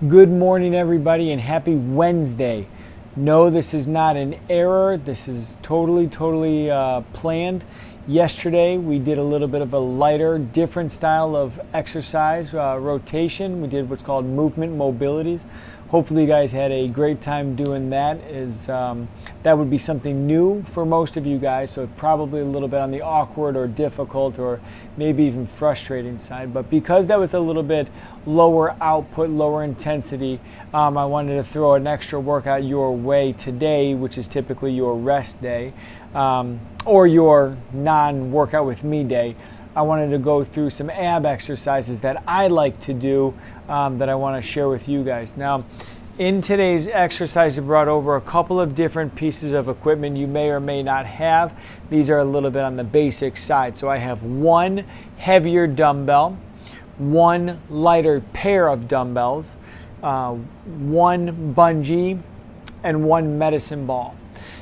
Good morning, everybody, and happy Wednesday. No, this is not an error. This is totally planned. Yesterday, we did a little bit of a lighter, different style of exercise, rotation. We did what's called movement mobilities. Hopefully, you guys had a great time doing that. That would be something new for most of you guys, so probably a little bit on the awkward or difficult or maybe even frustrating side. But because that was a little bit lower output, lower intensity, I wanted to throw an extra workout your way today, which is typically your rest day, or your non-workout with me day. I wanted to go through some ab exercises that I like to do that I want to share with you guys. Now, in today's exercise, I brought over a couple of different pieces of equipment you may or may not have. These are a little bit on the basic side. So I have one heavier dumbbell, one lighter pair of dumbbells, one bungee, and one medicine ball.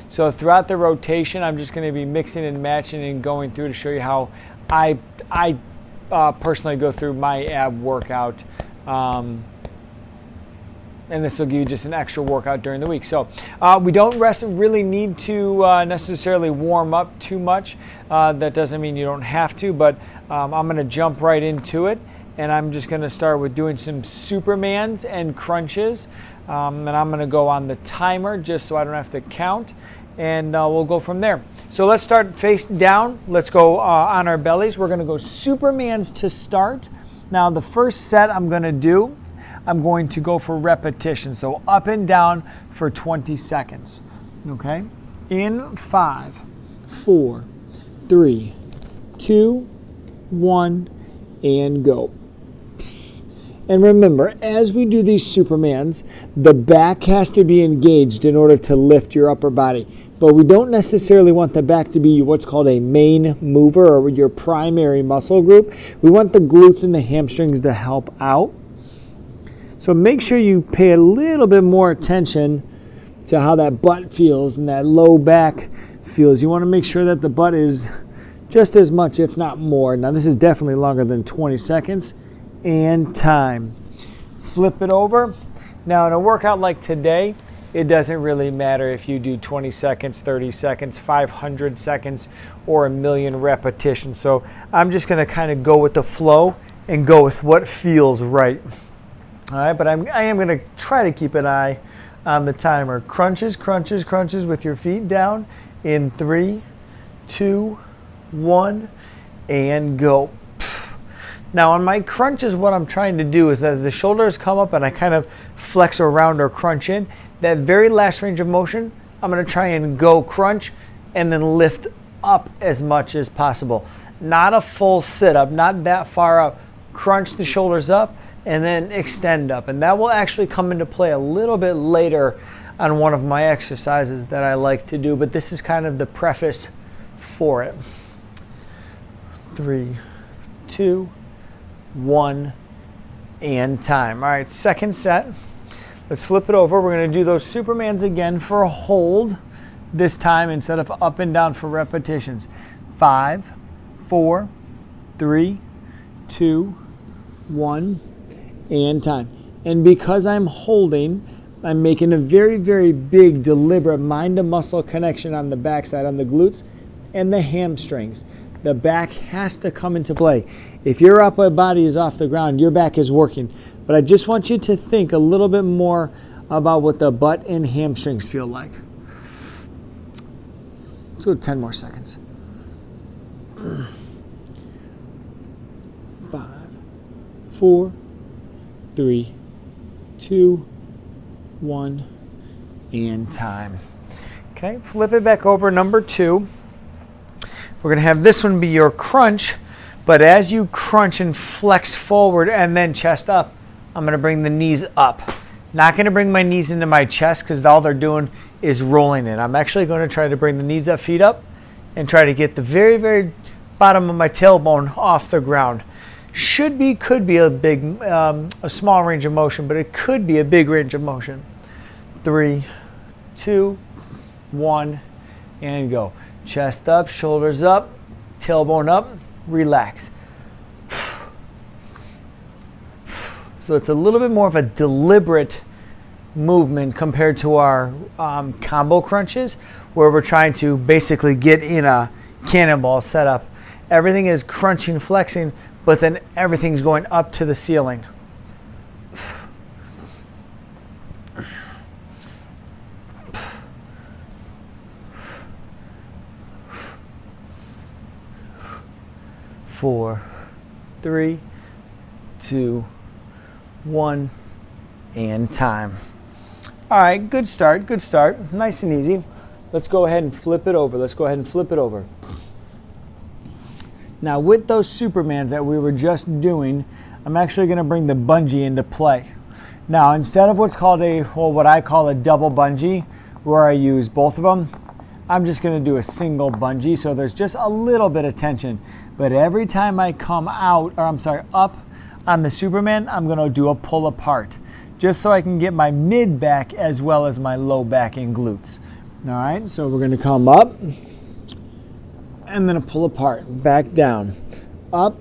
So throughout the rotation, I'm just going to be mixing and matching and going through to show you how I personally go through my ab workout, and this will give you just an extra workout during the week. So we don't really need to necessarily warm up too much. That doesn't mean you don't have to, but I'm going to jump right into it, and I'm just going to start with doing some Supermans and crunches, and I'm going to go on the timer just so I don't have to count, and we'll go from there. So let's start face down. Let's go on our bellies. We're going to go Supermans to start. Now the first set I'm going to go for repetition. So up and down for 20 seconds. Okay? In 5, 4, 3, 2, 1, and go. And remember, as we do these Supermans, the back has to be engaged in order to lift your upper body. But we don't necessarily want the back to be what's called a main mover or your primary muscle group. We want the glutes and the hamstrings to help out. So make sure you pay a little bit more attention to how that butt feels and that low back feels. You want to make sure that the butt is just as much, if not more. Now this is definitely longer than 20 seconds. And time. Flip it over. Now in a workout like today, it doesn't really matter if you do 20 seconds, 30 seconds, 500 seconds, or a million repetitions. So I'm just going to kind of go with the flow and go with what feels right. All right, but I am going to try to keep an eye on the timer. Crunches, crunches, crunches with your feet down in 3, 2, 1, and go. Now on my crunches, what I'm trying to do is as the shoulders come up and I kind of flex around or crunch in, that very last range of motion, I'm going to try and go crunch and then lift up as much as possible. Not a full sit-up, not that far up. Crunch the shoulders up and then extend up. And that will actually come into play a little bit later on one of my exercises that I like to do, but this is kind of the preface for it. 3, 2, 1, and time. All right, second set. Let's flip it over. We're going to do those Supermans again for a hold this time instead of up and down for repetitions. 5, 4, 3, 2, 1, and time. And because I'm holding, I'm making a very big, deliberate mind-to-muscle connection on the backside, on the glutes and the hamstrings. The back has to come into play. If your upper body is off the ground, your back is working. But I just want you to think a little bit more about what the butt and hamstrings feel like. Let's go 10 more seconds. 5, 4, 3, 2, 1, and time. Okay, flip it back over, number 2. We're going to have this one be your crunch, but as you crunch and flex forward and then chest up, I'm going to bring the knees up. Not going to bring my knees into my chest because all they're doing is rolling it. I'm actually going to try to bring the knees up, feet up, and try to get the very bottom of my tailbone off the ground. Could be a small range of motion, but it could be a big range of motion. 3, 2, 1, and go. Chest up, shoulders up, tailbone up, relax. So it's a little bit more of a deliberate movement compared to our combo crunches, where we're trying to basically get in a cannonball setup. Everything is crunching, flexing, but then everything's going up to the ceiling. Four, 3, 2, 1, and time. All right, good start, good start. Nice and easy. Let's go ahead and flip it over. Let's go ahead and flip it over. Now with those Supermans that we were just doing, I'm actually going to bring the bungee into play. Now instead of what's called what I call a double bungee, where I use both of them, I'm just going to do a single bungee, so there's just a little bit of tension. But every time I come out, up on the Superman, I'm going to do a pull apart, just so I can get my mid back as well as my low back and glutes. All right, so we're going to come up and then a pull apart, back down, up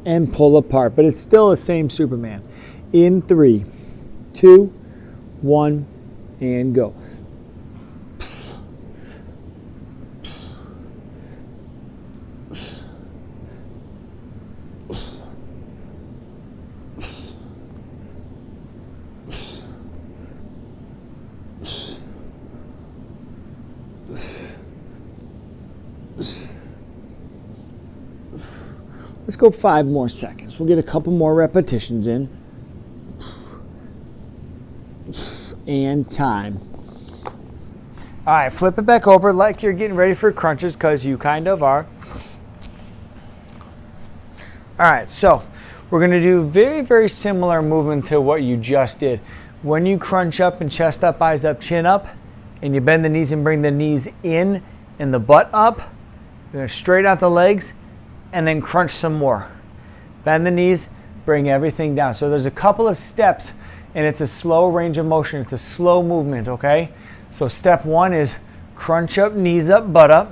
and pull apart. But it's still the same Superman. In 3, 2, 1, and go. Let's go 5 more seconds. We'll get a couple more repetitions in. And time. All right, flip it back over like you're getting ready for crunches, because you kind of are. All right, so we're going to do very, very similar movement to what you just did. When you crunch up and chest up, eyes up, chin up, and you bend the knees and bring the knees in and the butt up, you're going to straighten out the legs and then crunch some more. Bend the knees, bring everything down. So there's a couple of steps, and it's a slow range of motion. It's a slow movement, okay? So step 1 is crunch up, knees up, butt up,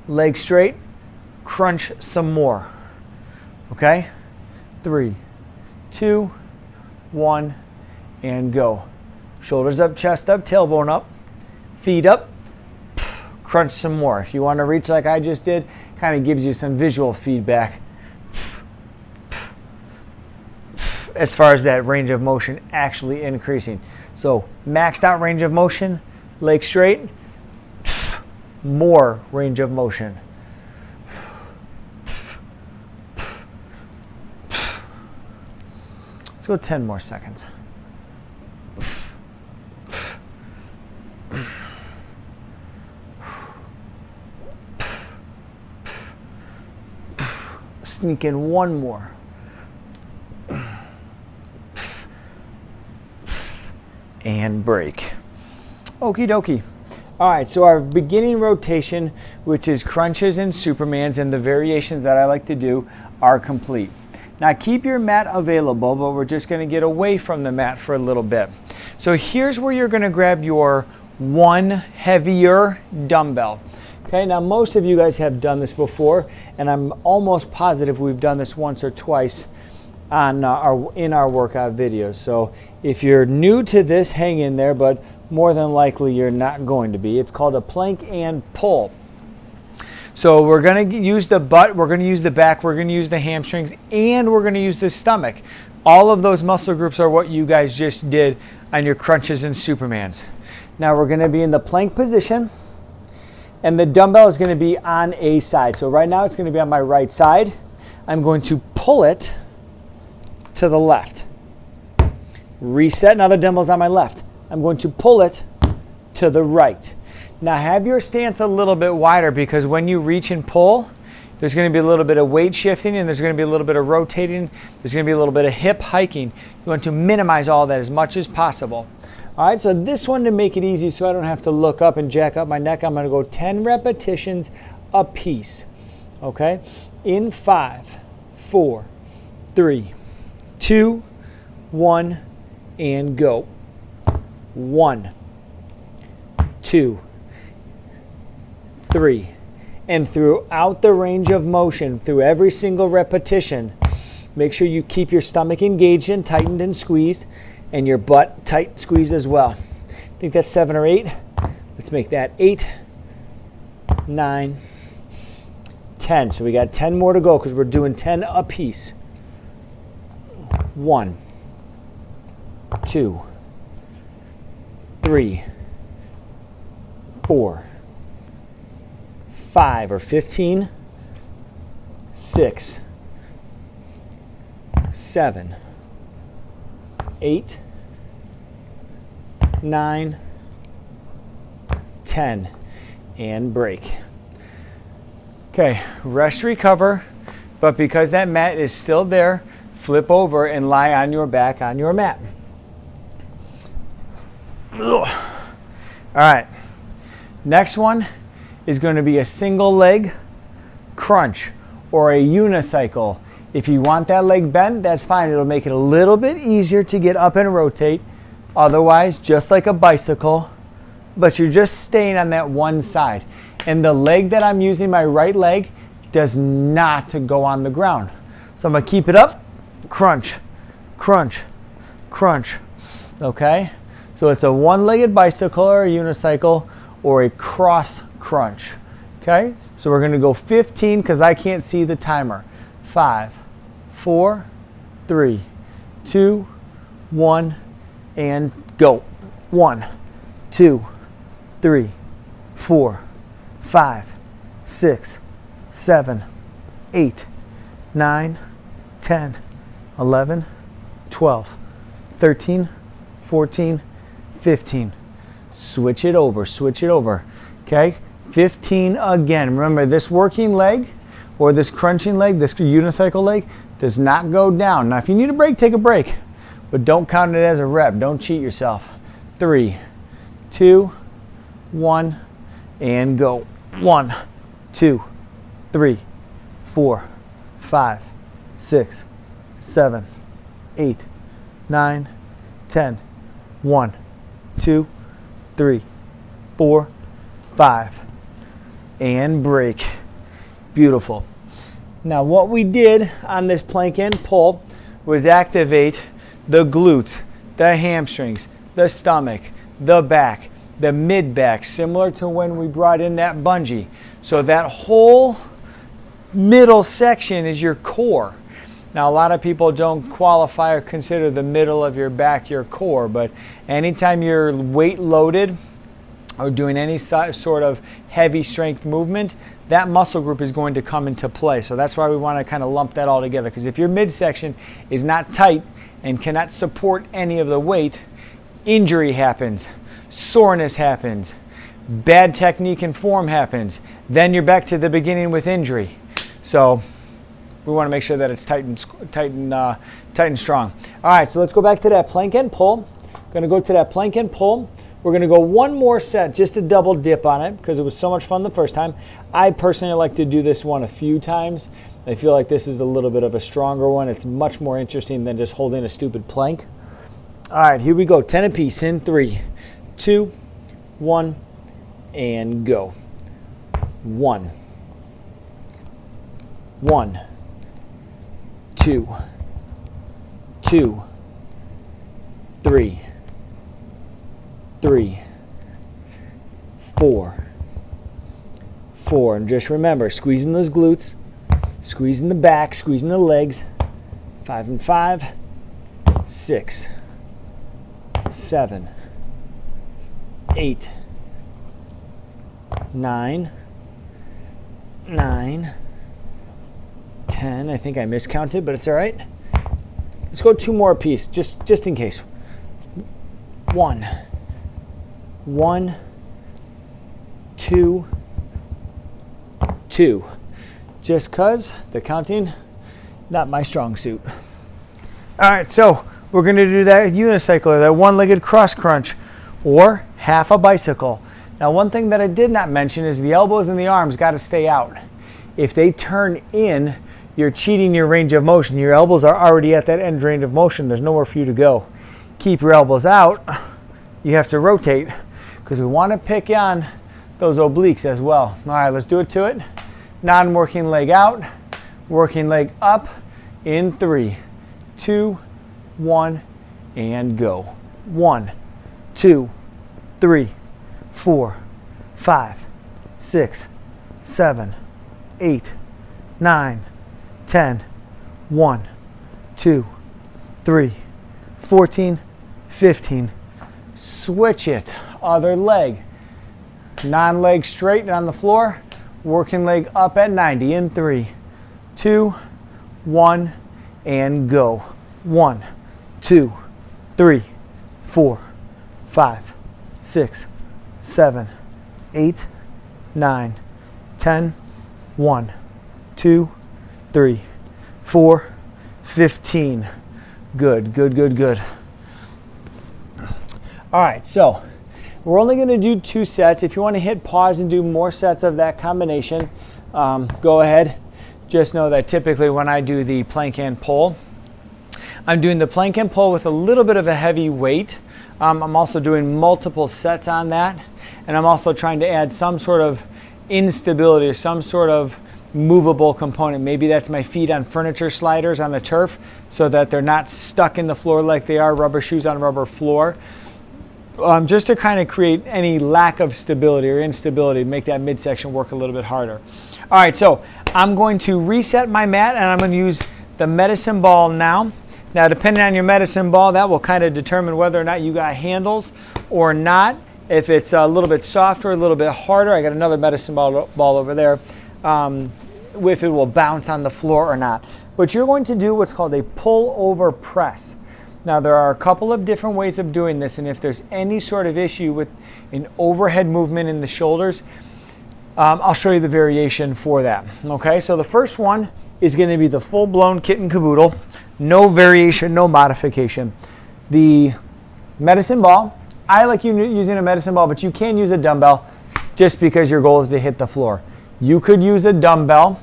legs straight, crunch some more, okay? 3, 2, 1, and go. Shoulders up, chest up, tailbone up, feet up, crunch some more. If you want to reach like I just did, kind of gives you some visual feedback as far as that range of motion actually increasing. So maxed out range of motion, leg straight, more range of motion. Let's go 10 more seconds. Sneak in one more. And break. Okie dokie. All right, so our beginning rotation, which is crunches and Supermans and the variations that I like to do, are complete. Now keep your mat available, but we're just going to get away from the mat for a little bit. So here's where you're going to grab your one heavier dumbbell. Okay, now most of you guys have done this before, and I'm almost positive we've done this once or twice on in our workout videos. So if you're new to this, hang in there, but more than likely you're not going to be. It's called a plank and pull. So we're going to use the butt, we're going to use the back, we're going to use the hamstrings, and we're going to use the stomach. All of those muscle groups are what you guys just did on your crunches and Supermans. Now we're going to be in the plank position, and the dumbbell is going to be on a side. So right now it's going to be on my right side. I'm going to pull it to the left. Reset, now the dumbbell's on my left. I'm going to pull it to the right. Now have your stance a little bit wider, because when you reach and pull, there's going to be a little bit of weight shifting, and there's going to be a little bit of rotating. There's going to be a little bit of hip hiking. You want to minimize all that as much as possible. All right, so this one, to make it easy so I don't have to look up and jack up my neck, I'm going to go 10 repetitions a piece. Okay? In 5, 4, 3, 2, 1, and go. 1, 2, 3. And throughout the range of motion, through every single repetition, Make sure you keep your stomach engaged and tightened and squeezed, and your butt tight squeezed as well. I think that's 7 or 8. Let's make that 8, 9, 10. So we got 10 more to go because we're doing 10 apiece. 1, 2, 3, 4, 5 or 15, 6, 7, 8, 9, 10, and break. Okay, rest, recover, but because that mat is still there, flip over and lie on your back on your mat. Ugh. All right, next one is going to be a single leg crunch or a unicycle. If you want that leg bent, that's fine. It'll make it a little bit easier to get up and rotate. Otherwise, just like a bicycle, but you're just staying on that one side. And the leg that I'm using, my right leg, does not go on the ground. So I'm going to keep it up, crunch, crunch, crunch. Okay? So it's a one-legged bicycle or a unicycle or a cross crunch. Okay? So we're going to go 15 because I can't see the timer. 5, 4, 3, 2, 1, and go. 1, 2, 3, 4, 5, 6, 7, 8, 9, 10, 11, 12, 13, 14, 15. Switch it over, switch it over. Okay? 15 again. Remember, this working leg or this crunching leg, this unicycle leg, does not go down. Now, if you need a break, take a break, but don't count it as a rep. Don't cheat yourself. 3, 2, 1, and go. 1, 2, 3, 4, 5, 6, 7, 8, 9, 10. 1, 2, 3, 4, 5, and break. Beautiful. Now what we did on this plank and pull was activate the glutes, the hamstrings, the stomach, the back, the mid back, similar to when we brought in that bungee. So that whole middle section is your core. Now a lot of people don't qualify or consider the middle of your back your core, but anytime you're weight loaded or doing any sort of heavy strength movement, that muscle group is going to come into play. So that's why we want to kind of lump that all together, because if your midsection is not tight and cannot support any of the weight, injury happens, soreness happens, bad technique and form happens. Then you're back to the beginning with injury. So we want to make sure that it's tight and strong. All right, so let's go back to that plank and pull. Going to go to that plank and pull. We're going to go one more set just to double dip on it because it was so much fun the first time. I personally like to do this one a few times. I feel like this is a little bit of a stronger one. It's much more interesting than just holding a stupid plank. All right, here we go. 10 apiece in 3, 2, 1, and go. 1, 1, 2, 2, 3, 3, 4, 4. And just remember, squeezing those glutes, squeezing the back, squeezing the legs. 5 and 5, 6, 7, 8, 9, 9, 10. I think I miscounted, but it's all right. Let's go 2 more apiece, just in case. 1, 1, 2, 2. Just cause the counting, not my strong suit. All right, so we're going to do that unicycle, that one-legged cross crunch, or half a bicycle. Now, one thing that I did not mention is the elbows and the arms got to stay out. If they turn in, you're cheating your range of motion. Your elbows are already at that end range of motion. There's nowhere for you to go. Keep your elbows out. You have to rotate because we want to pick on those obliques as well. All right, let's do it to it. Non-working leg out, working leg up. In 3, 2, 1, and go. 1, 2, 3, 4, 5, 6, 7, 8, 9, 10, 1, 2, 3, 14, 15. Switch it. Other leg. Non-leg straight on the floor. Working leg up at 90. In 3, 2, 1, and go. 1, 2, 3, 4, 5, 6, 7, 8, 9, 10, 1, 2, 3, 4, 15. Good, good, good, good. All right, so we're only going to do 2 sets. If you want to hit pause and do more sets of that combination, go ahead. Just know that typically when I do the plank and pull, I'm doing the plank and pull with a little bit of a heavy weight. I'm also doing multiple sets on that, and I'm also trying to add some sort of instability or some sort of movable component. Maybe that's my feet on furniture sliders on the turf so that they're not stuck in the floor like they are rubber shoes on rubber floor. Just to kind of create any lack of stability or instability, make that midsection work a little bit harder. All right, so I'm going to reset my mat and I'm going to use the medicine ball now. Now, depending on your medicine ball, that will kind of determine whether or not you got handles or not. If it's a little bit softer, a little bit harder, I got another medicine ball over there, if it will bounce on the floor or not. But you're going to do what's called a pull over press. Now, there are a couple of different ways of doing this, and if there's any sort of issue with an overhead movement in the shoulders, I'll show you the variation for that. Okay, so the first one is going to be the full-blown kit and caboodle, no variation, no modification. The medicine ball, I like using a medicine ball, but you can use a dumbbell just because your goal is to hit the floor. You could use a dumbbell.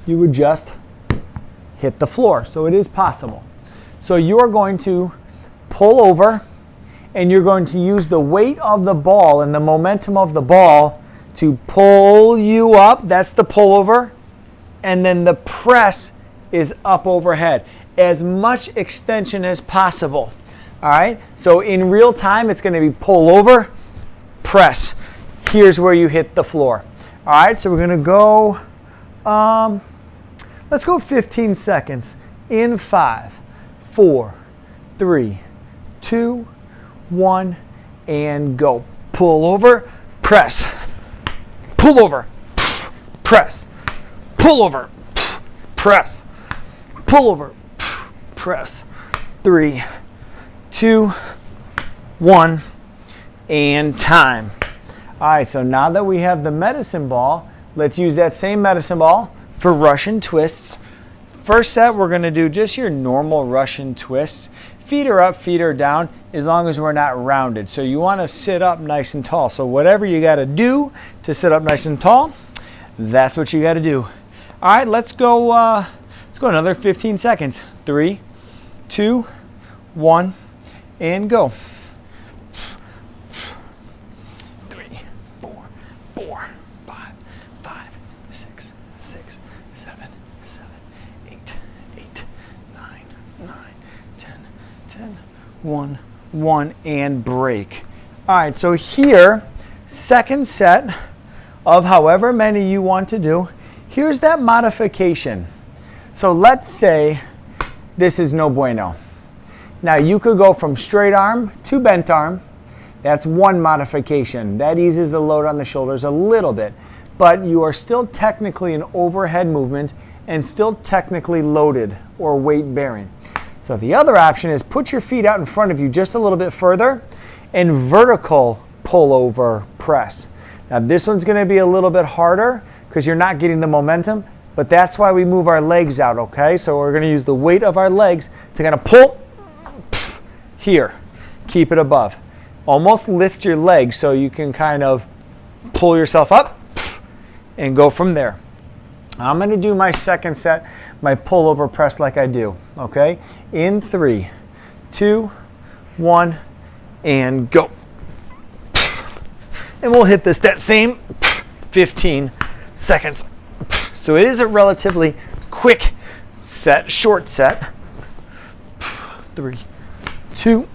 You would just hit the floor. So it is possible. So you are going to pull over and you're going to use the weight of the ball and the momentum of the ball to pull you up. That's the pull over. And then the press is up overhead. As much extension as possible. All right. So in real time, it's going to be pull over, press. Here's where you hit the floor. All right. So we're going to go, let's go 15 seconds. In 5, 4, 3, 2, 1, and go. Pull over, press. Pull over, press. Pull over, press. Pull over, press. 3, 2, 1, and time. All right, so now that we have the medicine ball, let's use that same medicine ball for Russian twists. First set, we're going to do just your normal Russian twists. Feet are up, feet are down, as long as we're not rounded. So you want to sit up nice and tall. So whatever you got to do to sit up nice and tall, that's what you got to do. All right, let's go another 15 seconds. 3, 2, 1, and go. 3, 4, 4, 5, 5, 6, 6, 7, 8, 9, 10, 1, 1, and break. All right, so here, second set of however many you want to do. Here's that modification. So let's say this is no bueno. Now you could go from straight arm to bent arm. That's one modification. That eases the load on the shoulders a little bit, but you are still technically an overhead movement and still technically loaded or weight bearing. So the other option is put your feet out in front of you just a little bit further and vertical pull over press. Now this one's going to be a little bit harder because you're not getting the momentum, but that's why we move our legs out, okay? So we're going to use the weight of our legs to kind of pull here. Keep it above. Almost lift your legs so you can kind of pull yourself up and go from there. I'm going to do my second set, my pull over press like I do, okay? In 3, 2, 1, and go. And we'll hit this that same 15 seconds. So it is a relatively quick set, short set. 3, 2,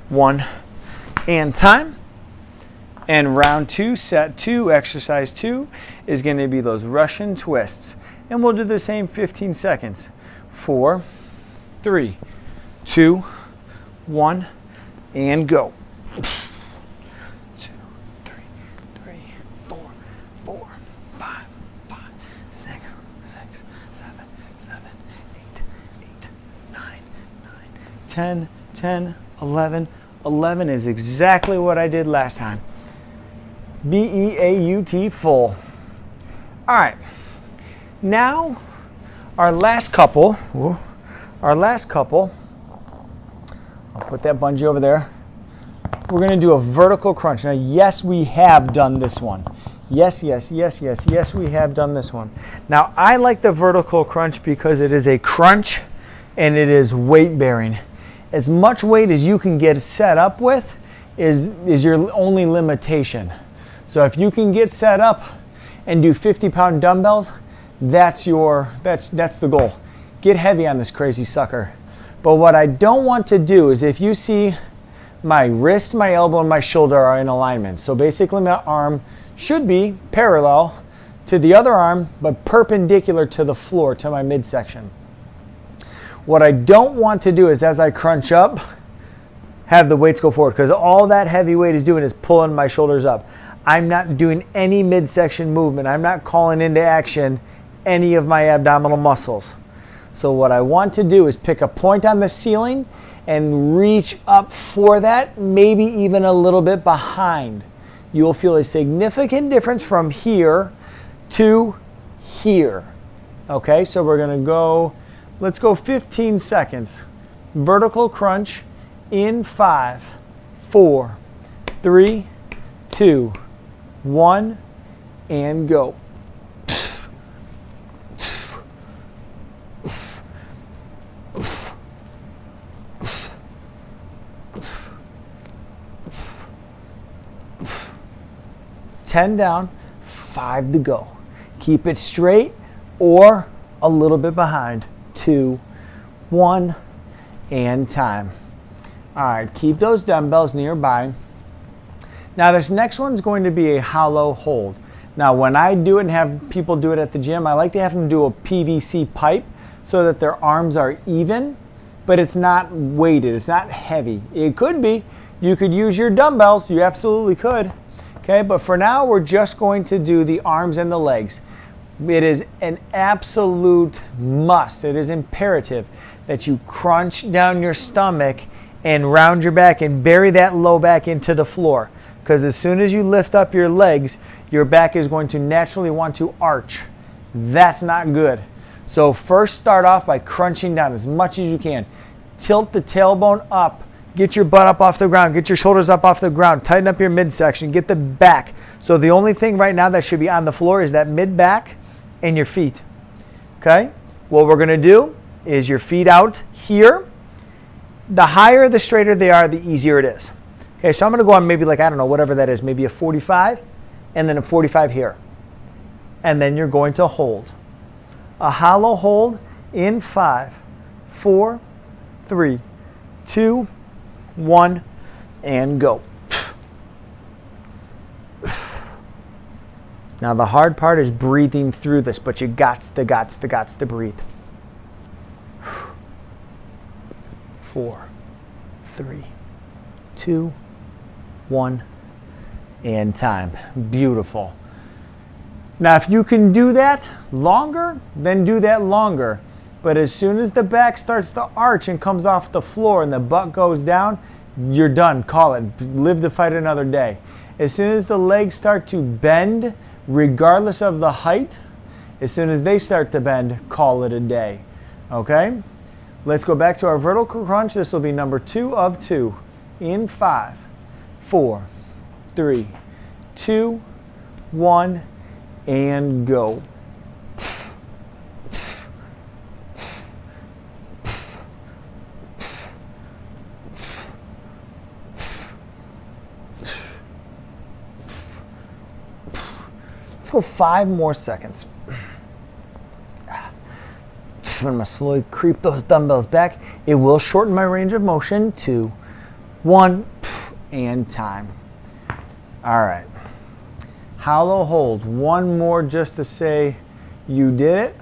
1, and time. And round 2, set 2, exercise 2 is going to be those Russian twists. And we'll do the same 15 seconds. 4, 3, 2, 1, and go. 2, 3, 4, 4, 5, 6, 7, 8, 9, 10, 10, 11. 11 is exactly what I did last time. B-E-A-U-T, full. All right. Now, our last couple, I'll put that bungee over there. We're going to do a vertical crunch. Now, yes, we have done this one. Yes, we have done this one. Now, I like the vertical crunch because it is a crunch and it is weight bearing. As much weight as you can get set up with is your only limitation. So if you can get set up and do 50-pound dumbbells, that's the goal. Get heavy on this crazy sucker. But what I don't want to do is, if you see my wrist, my elbow, and my shoulder are in alignment. So basically my arm should be parallel to the other arm, but perpendicular to the floor, to my midsection. What I don't want to do is, as I crunch up, have the weights go forward, because all that heavy weight is doing is pulling my shoulders up. I'm not doing any midsection movement. I'm not calling into action any of my abdominal muscles. So what I want to do is pick a point on the ceiling and reach up for that, maybe even a little bit behind. You will feel a significant difference from here to here. Okay, so we're gonna go, let's go 15 seconds. Vertical crunch in 5, 4, 3, 2, 1, and go. Ten down, 5 to go. Keep it straight or a little bit behind. 2, 1, and time. All right, keep those dumbbells nearby. Now this next one's going to be a hollow hold. Now when I do it and have people do it at the gym, I like to have them do a PVC pipe so that their arms are even, but it's not weighted, it's not heavy. It could be. You could use your dumbbells, you absolutely could. Okay, but for now we're just going to do the arms and the legs. It is an absolute must, it is imperative that you crunch down your stomach and round your back and bury that low back into the floor. Because as soon as you lift up your legs, your back is going to naturally want to arch. That's not good. So first start off by crunching down as much as you can. Tilt the tailbone up. Get your butt up off the ground. Get your shoulders up off the ground. Tighten up your midsection. Get the back. So the only thing right now that should be on the floor is that mid back and your feet. Okay? What we're going to do is your feet out here. The higher, the straighter they are, the easier it is. Okay, so I'm going to go on maybe like, I don't know, whatever that is, maybe a 45, and then a 45 here. And then you're going to hold. A hollow hold in 5, 4, 3, 2, 1, and go. Now the hard part is breathing through this, but you gots to breathe. 4, 3, 2, 1, and time. Beautiful. Now if you can do that longer, then do that longer. But as soon as the back starts to arch and comes off the floor and the butt goes down, you're done. Call it. Live to fight another day. As soon as the legs start to bend, regardless of the height, as soon as they start to bend, call it a day. Okay? Let's go back to our vertical crunch. This will be number 2 of 2. In 5, 4, 3, 2, 1, and go. Let's go 5 more seconds. I'm going to slowly creep those dumbbells back. It will shorten my range of motion. 2, 1, and time. All right. Hollow hold. One more just to say you did it.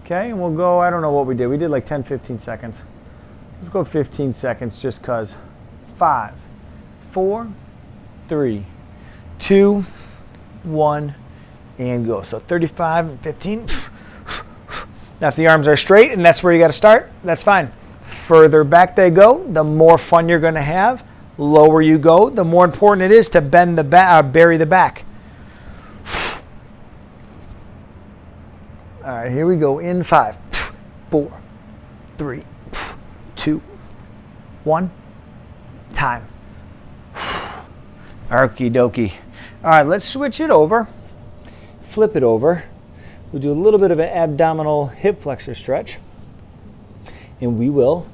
Okay, and we'll go, I don't know what we did. We did like 10, 15 seconds. Let's go 15 seconds just because. 5, 4, 3, 2, 1, and go. So 35 and 15. Now if the arms are straight and that's where you got to start, that's fine. Further back they go, the more fun you're going to have. Lower you go, the more important it is to bend the back, bury the back. All right, here we go. In 5, 4, 3, 2, 1. Time. Okie dokie. All right, let's switch it over. Flip it over. We'll do a little bit of an abdominal hip flexor stretch. And we will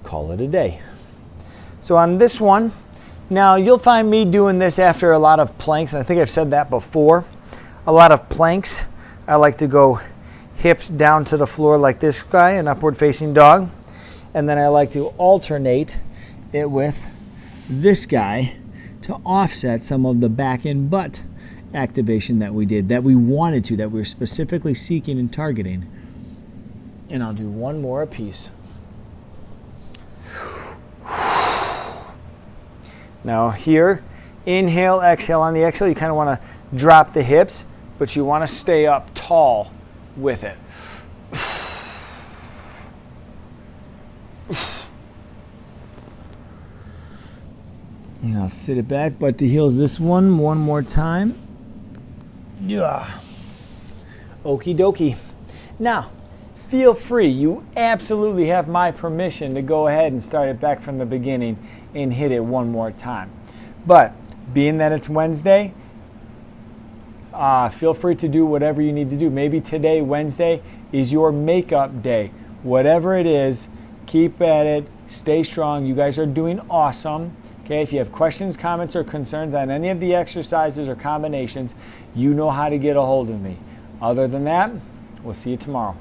call it a day. So on this one, now you'll find me doing this after a lot of planks. And I think I've said that before. A lot of planks. I like to go hips down to the floor like this guy, an upward facing dog. And then I like to alternate it with this guy to offset some of the back and butt activation that we did, that we wanted to, that we were specifically seeking and targeting. And I'll do one more apiece. Now here, inhale, exhale. On the exhale, you kind of want to drop the hips, but you want to stay up tall with it. Now sit it back, butt to heels this one more time. Yeah. Okie dokie. Now, feel free. You absolutely have my permission to go ahead and start it back from the beginning and hit it one more time. But being that it's Wednesday, feel free to do whatever you need to do. Maybe today, Wednesday, is your makeup day. Whatever it is, keep at it. Stay strong. You guys are doing awesome. Okay, if you have questions, comments, or concerns on any of the exercises or combinations, you know how to get a hold of me. Other than that, we'll see you tomorrow.